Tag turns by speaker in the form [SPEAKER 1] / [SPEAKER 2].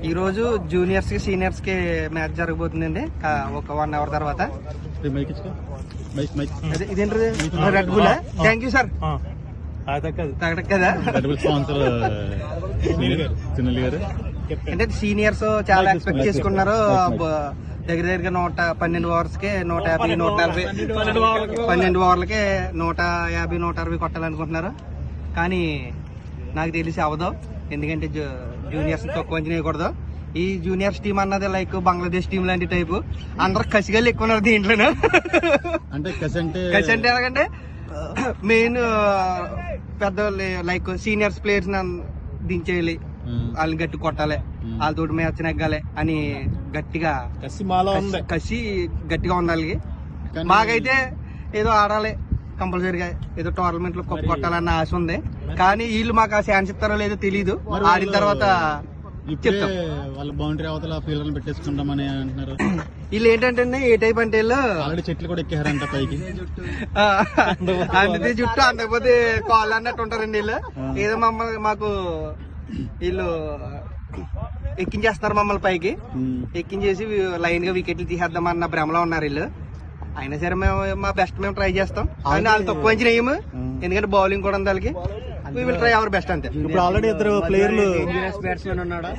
[SPEAKER 1] ఈ రోజు జూనియర్స్ కి సీనియర్స్ కి మ్యాచ్ జరగబోతుందండి ఒక 1 అవర్ తర్వాత. ఇదేంటి red bull? Thank you sir. కదా అంటే సీనియర్స్ చాలా ఎక్స్పెక్ట్ చేసుకున్నారు. దగ్గరగా 112 ఓవర్స్ కి 150 140 12 ఓవర్లకి 150 160 కొట్టాలనుకుంటున్నారు. కానీ నాకు తెలిసి అవదు. ఎందుకంటే జూనియర్స్ తక్కువ అంచనా వేయకూడదు. ఈ జూనియర్స్ టీం అన్నది లైక్ బంగ్లాదేశ్ టీం లాంటి టైపు. అందరు కసిగా ఎక్కువ ఉన్నారు దీంట్లోనే. కసి అంటే ఎలాగంటే మెయిన్ పెద్ద లైక్ సీనియర్స్ ప్లేయర్స్ దించేయాలి, వాళ్ళని గట్టి కొట్టాలి, వాళ్ళతోటి మ్యాచ్ నెగ్గాలి అని గట్టిగా కసి గట్టిగా ఉండాలి. మాకైతే ఏదో ఆడాలి కంపల్సరీగా, ఏదో టోర్నమెంట్ లో కప్పు కొట్టాలన్న ఆశ ఉంది. కానీ వీళ్ళు మాకు ఆ ఛాన్స్ ఇస్తారో లేదో తెలీదు. ఆడిన తర్వాత
[SPEAKER 2] బౌండరీ అవతల ఫీల్డర్ పెట్టేసుకుంటామని అంటున్నారు.
[SPEAKER 1] వీళ్ళు ఏంటంటే ఏ టైప్ అంటే
[SPEAKER 2] ఆల్రెడీ చెట్లు కూడా ఎక్కారంట పైకి.
[SPEAKER 1] అందుకే చుట్టూ అందకపోతే కాళ్ళు అన్నట్టు ఉంటారండి వీళ్ళు. ఏదో మాకు వీళ్ళు ఎక్కించేస్తున్నారు మమ్మల్ని పైకి. ఎక్కించేసి లైన్ గా వికెట్లు తీసేద్దామన్న భ్రమలో ఉన్నారు వీళ్ళు. అయినా సరే మా బెస్ట్ మేము ట్రై చేస్తాం. కానీ వాళ్ళు తక్కువ వేయము, ఎందుకంటే బౌలింగ్ కూడా ఉంది వాళ్ళకి. We will try our best అంతే.
[SPEAKER 2] ఇప్పుడు ఆల్రెడీ 2 ప్లేయర్లు
[SPEAKER 1] బ్యాట్స్మెన్ ఉన్నాడు.